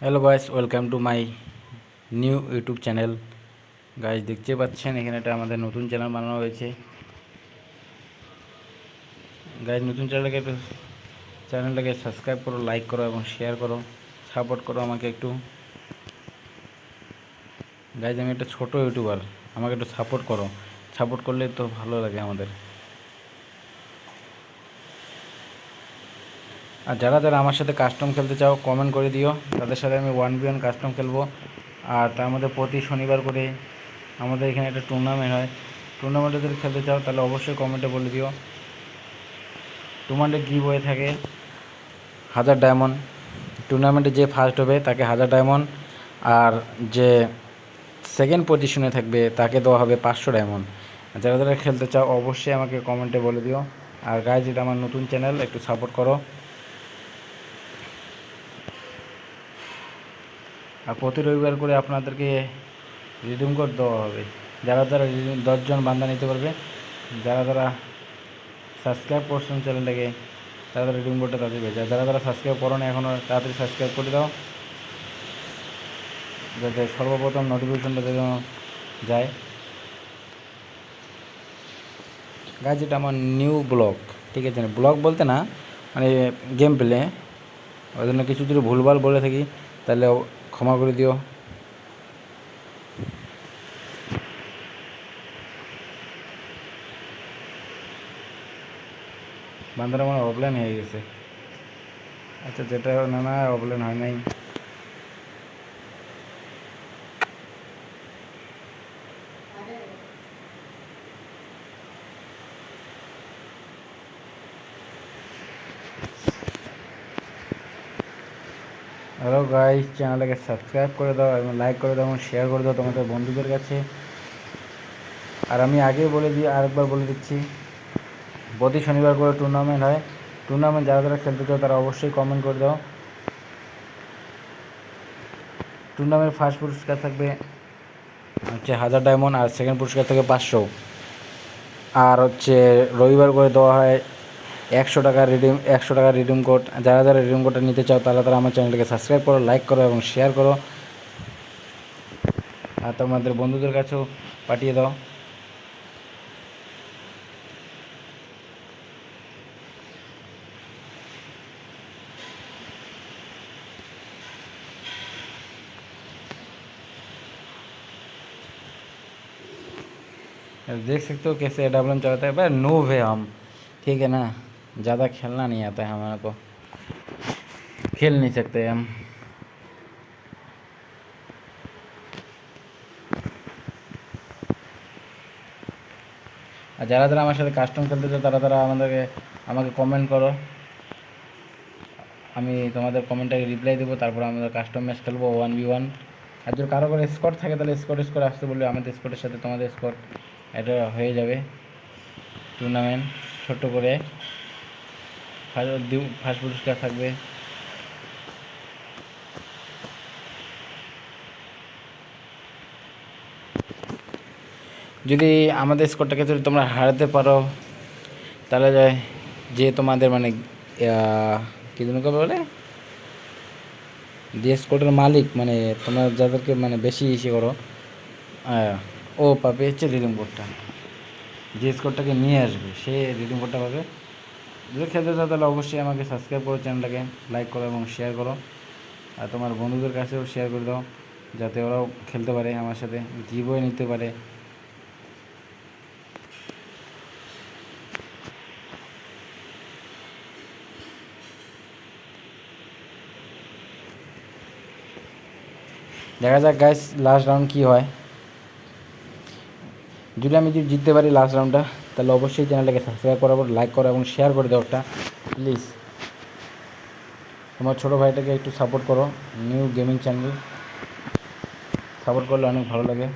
Hello guys, welcome to my new YouTube channel. Guys দেখতে পাচ্ছেন এখানে একটা আমাদের নতুন চ্যানেল বানানো হয়েছে। গাইস নতুন চ্যানেলটাকে সাবস্ক্রাইব করো, লাইক করো এবং শেয়ার করো, সাপোর্ট করো আমাকে একটু। গাইস আমি একটা ছোট ইউটিউবার, আমাকে একটু সাপোর্ট করো। সাপোর্ট করলে তো ভালো লাগে আমাদের। আর যারা যারা আমার সাথে কাস্টম খেলতে চাও কমেন্ট করে দিও, তাদের সাথে আমি 1v1 কাস্টম খেলবো। আর তার মধ্যে প্রতি শনিবার করে আমাদের এখানে একটা টুর্নামেন্ট হয়। টুর্নামেন্টে যদি খেলতে চাও তাহলে অবশ্যই কমেন্টে বলে দিও। টুর্নামেন্টে গিভ হয়ে থাকে 1000 ডায়মন্ড। টুর্নামেন্টে যে ফার্স্ট হবে তাকে 1000 ডায়মন্ড, আর যে সেকেন্ড পজিশনে থাকবে তাকে দেওয়া হবে 500 ডায়মন্ড। যারা যারা খেলতে চাও অবশ্যই আমাকে কমেন্টে বলে দিও। আর গাইজ, এটা আমার নতুন চ্যানেল, একটু সাপোর্ট করো। আর প্রতি রবিবার করে আপনাদেরকে রিডিম কোড দেওয়া হবে। যারা যারা 10জন বান্দা নিতে পারবে, যারা যারা সাবস্ক্রাইব করছেন চ্যানেলটাকে, তারা তারা রিডিম কোডটা তাদের পেয়ে যায়। যারা যারা সাবস্ক্রাইব করো না এখনও, তাড়াতাড়ি সাবস্ক্রাইব করে দাও, যাতে সর্বপ্রথম নোটিফিকেশনটা যেন যায়। গাইজ এটা আমার নিউ ব্লগ, ঠিক আছে? ব্লগ বলতে না, মানে গেম প্লে। ওই জন্য কিছু যদি ভুলভাল বলে থাকি তাহলে ক্ষমা করে দিও। বান্দারা আমার অফলাইন হয়ে গেছে। আচ্ছা, যেটা না না অফলাইন হয় নাই। হ্যালো গাইস, চ্যানেলটাকে সাবস্ক্রাইব করে দাও এবং লাইক করে দাও এবং শেয়ার করে দাও তোমাদের বন্ধুদের কাছে। আর আমি আগেই বলে দিই, আরেকবার বলে দিচ্ছি, প্রতি শনিবার করে টুর্নামেন্ট হয়। টুর্নামেন্ট যারা যারা খেলতে চাও তারা অবশ্যই কমেন্ট করে দাও। টুর্নামেন্ট ফার্স্ট পুরস্কার থাকবে হচ্ছে 1000 ডায়মন্ড, আর সেকেন্ড পুরস্কার থাকবে 500। আর হচ্ছে রবিবার করে দেওয়া হয় 100 টাকার রিডিম কোড। যারা যারা রিডিম কোডটা নিতে চাও তারা তারা আমার চ্যানেলটাকে সাবস্ক্রাইব করো, লাইক করো এবং শেয়ার করো। আর তোমাদের বন্ধুদের কাছেও পাঠিয়ে দাও। देख सकते हो कैसे एडब्ल्यूएम चलाता है। भाई नूब है हम, ठीक है ना? ज़्यादा खेलना नहीं आता है हमारे को, खेल नहीं सकते हम। আর যারা যারা আমার সাথে কাস্টম খেলতে চাও তারা তারা আমাকে কমেন্ট করো। আমি তোমাদের কমেন্টটাকে রিপ্লাই দেবো, তারপর আমাদের কাস্টম ম্যাচ খেলবো 1v1। আর যদি কারো করে স্কোর থাকে তাহলে স্কোর আসতে বলবে, আমাদের স্কোরের সাথে তোমাদের স্কোর এটা হয়ে যাবে। টুর্নামেন্ট ছোট্ট করে ফার্স্ট পুরস্কার থাকবে। যদি আমাদের স্কোরটাকে যদি তোমরা হারাতে পারো তাহলে যে তোমাদের মানে কী যেন বলে, যে স্কোরটার মালিক, মানে তোমরা যাদেরকে মানে বেশি ইসে করো, ও পাবে হচ্ছে রিডিম কোডটা। যে স্কোরটাকে নিয়ে আসবে সে রিডিম কোডটা পাবে। যদি খেলতে চাও তাহলে অবশ্যই আমাকে সাবস্ক্রাইব করো, চ্যানেলটাকে লাইক করো এবং শেয়ার করো। আর তোমার বন্ধুদের কাছেও শেয়ার করে দাও, যাতে ওরাও খেলতে পারে আমার সাথে, গিভওয়ে নিতে পারে। দেখা যাক গাইস লাস্ট রাউন্ড কী হয়। যদি আমি জিততে পারি লাস্ট রাউন্ডটা, তাহলে অবশ্যই চ্যানেলটাকে সাবস্ক্রাইব করাবো, লাইক করো এবং শেয়ার করে দাও একটা প্লিজ। তোমার ছোটো ভাইটাকে একটু সাপোর্ট করো, নিউ গেমিং চ্যানেল, সাপোর্ট করলে অনেক ভালো লাগে।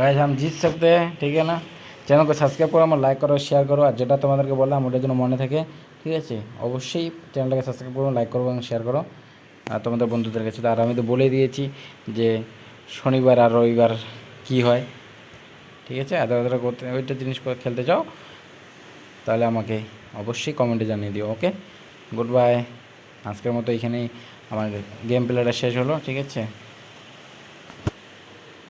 गाइस हम जीत सकते हैं, ठीक है ना? চ্যানেলকে সাবস্ক্রাইব করো, আমার লাইক করো, শেয়ার করো, আর যেটা তোমাদেরকে বললাম ওটার জন্য মনে থাকে, ঠিক আছে? অবশ্যই চ্যানেলটাকে সাবস্ক্রাইব করো, লাইক করো এবং শেয়ার করো আর তোমাদের বন্ধুদের কাছে। আর আমি তো বলেই দিয়েছি যে শনিবার আর রবিবার কী হয়, ঠিক আছে? আদা আদা করতে ওইটা জিনিস খেলতে চাও তাহলে আমাকে অবশ্যই কমেন্টে জানিয়ে দিও। ওকে, গুড বাই। আজকের মতো এখানেই আমার গেম প্লেটা শেষ হলো, ঠিক আছে?